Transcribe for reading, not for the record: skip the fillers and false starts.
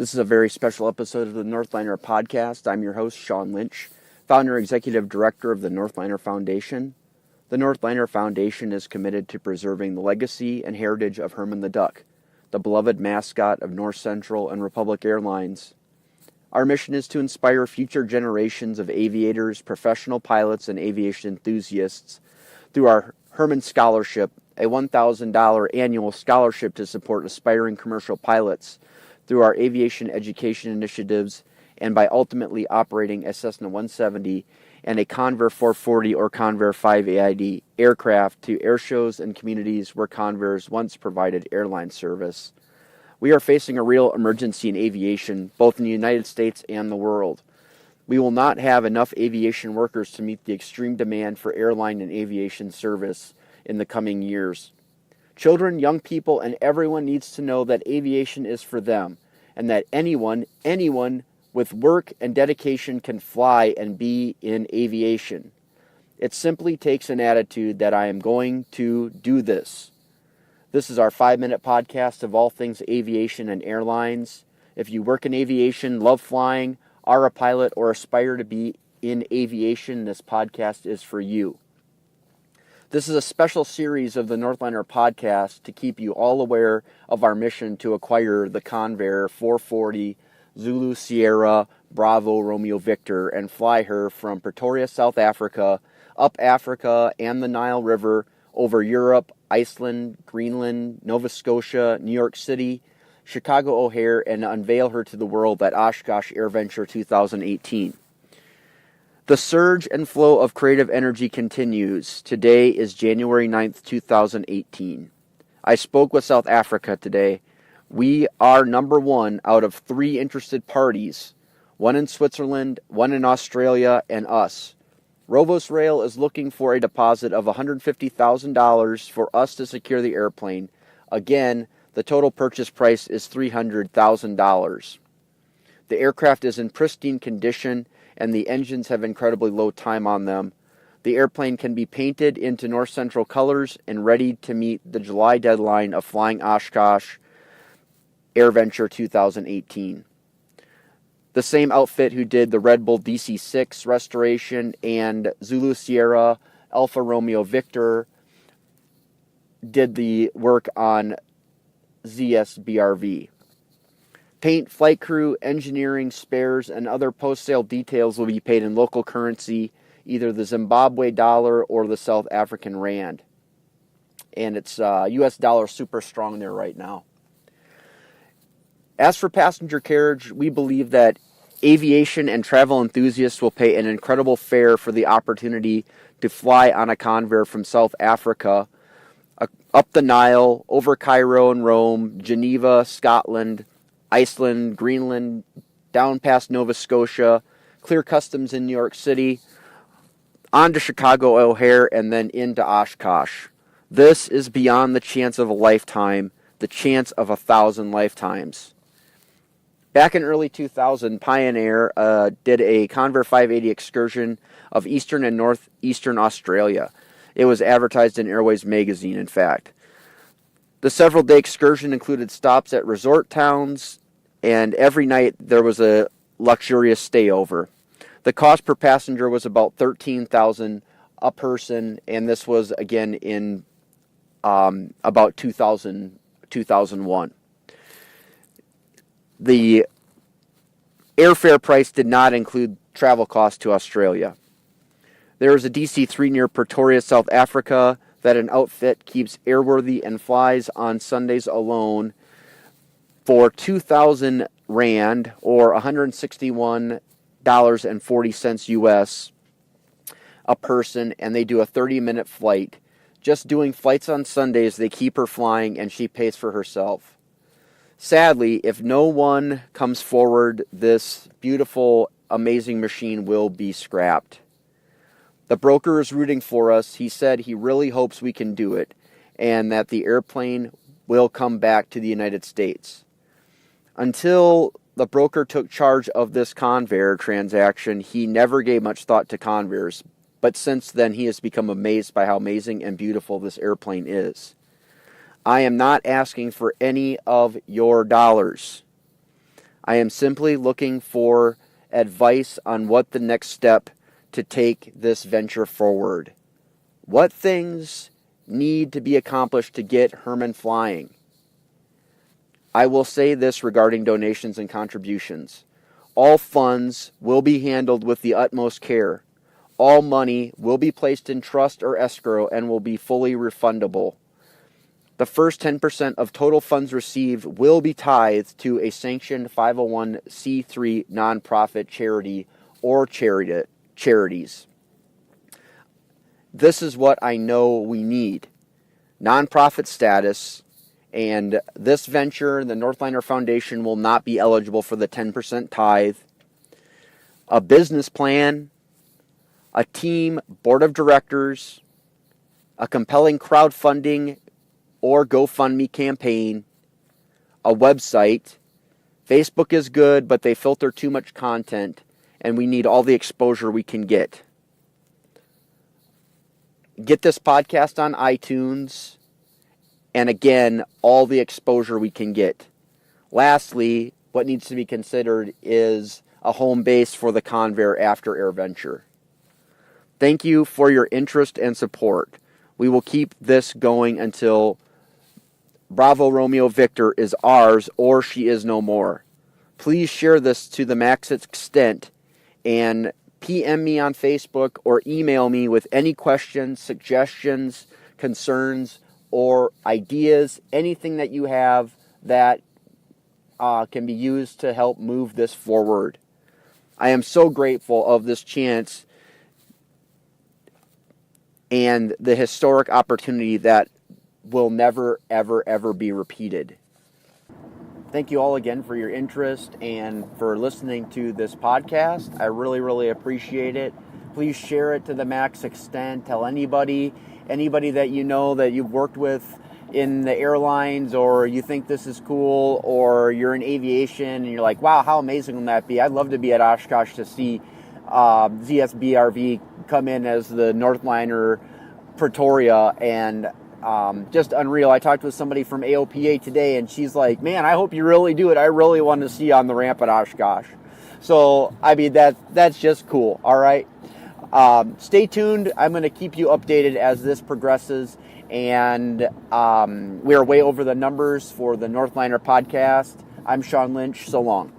This is a very special episode of the Northliner Podcast. I'm your host, Sean Lynch, founder and executive director of the Northliner Foundation. The Northliner Foundation is committed to preserving the legacy and heritage of Herman the Duck, the beloved mascot of North Central and Republic Airlines. Our mission is to inspire future generations of aviators, professional pilots, and aviation enthusiasts through our Herman Scholarship, a $1,000 annual scholarship to support aspiring commercial pilots through our aviation education initiatives, and by ultimately operating a Cessna 170 and a Convair 440 or Convair 5AID aircraft to airshows and communities where Convairs once provided airline service. We are facing a real emergency in aviation, both in the United States and the world. We will not have enough aviation workers to meet the extreme demand for airline and aviation service in the coming years. Children, young people, and everyone needs to know that aviation is for them, and that anyone with work and dedication can fly and be in aviation. It simply takes an attitude that I am going to do this. This is our 5-minute podcast of all things aviation and airlines. If you work in aviation, love flying, are a pilot, or aspire to be in aviation, this podcast is for you. This is a special series of the Northliner Podcast to keep you all aware of our mission to acquire the Convair 440 Zulu Sierra Bravo Romeo Victor and fly her from Pretoria, South Africa, up Africa and the Nile River, over Europe, Iceland, Greenland, Nova Scotia, New York City, Chicago O'Hare, and unveil her to the world at Oshkosh AirVenture 2018. The surge and flow of creative energy continues. Today is January 9th, 2018. I spoke with South Africa today. We are number one out of 3 interested parties, one in Switzerland, one in Australia, and us. Rovos Rail is looking for a deposit of $150,000 for us to secure the airplane. Again, the total purchase price is $300,000. The aircraft is in pristine condition, and the engines have incredibly low time on them. The airplane can be painted into North Central colors and ready to meet the July deadline of flying Oshkosh AirVenture 2018. The same outfit who did the Red Bull DC-6 restoration and Zulu Sierra Alfa Romeo Victor did the work on ZS-BRV. Paint, flight crew, engineering, spares, and other post-sale details will be paid in local currency, either the Zimbabwe dollar or the South African rand. And it's US dollar super strong there right now. As for passenger carriage, we believe that aviation and travel enthusiasts will pay an incredible fare for the opportunity to fly on a Convair from South Africa, up the Nile, over Cairo and Rome, Geneva, Scotland, Iceland, Greenland, down past Nova Scotia, clear customs in New York City, on to Chicago O'Hare, and then into Oshkosh. This is beyond the chance of a lifetime, the chance of 1,000 lifetimes. Back in early 2000, Pioneer did a Convair 580 excursion of eastern and northeastern Australia. It was advertised in Airways magazine, in fact. The several-day excursion included stops at resort towns, and every night there was a luxurious stayover. The cost per passenger was about $13,000 a person, and this was, again, in about 2001. The airfare price did not include travel costs to Australia. There is a DC-3 near Pretoria, South Africa, that an outfit keeps airworthy and flies on Sundays alone for 2,000 Rand or $161.40 US a person, and they do a 30-minute flight. Just doing flights on Sundays, they keep her flying, and she pays for herself. Sadly, if no one comes forward, this beautiful, amazing machine will be scrapped. The broker is rooting for us. He said he really hopes we can do it and that the airplane will come back to the United States. Until the broker took charge of this Convair transaction, he never gave much thought to Convairs, but since then he has become amazed by how amazing and beautiful this airplane is. I am not asking for any of your dollars. I am simply looking for advice on what the next step to take this venture forward. What things need to be accomplished to get Herman flying? I will say this regarding donations and contributions. All funds will be handled with the utmost care. All money will be placed in trust or escrow and will be fully refundable. The first 10% of total funds received will be tithed to a sanctioned 501c3 nonprofit charity or charities. This is what I know we need. Nonprofit status, and this venture, the Northliner Foundation, will not be eligible for the 10% tithe. A business plan, a team, board of directors, a compelling crowdfunding or GoFundMe campaign, a website. Facebook is good, but they filter too much content, and we need all the exposure we can get. Get this podcast on iTunes, and again, all the exposure we can get. Lastly, what needs to be considered is a home base for the Convair after Air venture. Thank you for your interest and support. We will keep this going until Bravo Romeo Victor is ours or she is no more. Please share this to the max extent and PM me on Facebook or email me with any questions, suggestions, concerns, or ideas, anything that you have that can be used to help move this forward. I am so grateful of this chance and the historic opportunity that will never, ever, ever be repeated. Thank you all again for your interest and for listening to this podcast. I really, really appreciate it. Please share it to the max extent. Tell anybody that you know that you've worked with in the airlines, or you think this is cool, or you're in aviation and you're like, wow, how amazing will that be? I'd love to be at Oshkosh to see ZS-BRV come in as the Northliner Pretoria, and just unreal. I talked with somebody from AOPA today, and she's like, man, I hope you really do it. I really want to see you on the ramp at Oshkosh. So, I mean, that's just cool, all right? Stay tuned. I'm going to keep you updated as this progresses, and we are way over the numbers for the Northliner podcast. I'm Sean Lynch. So long.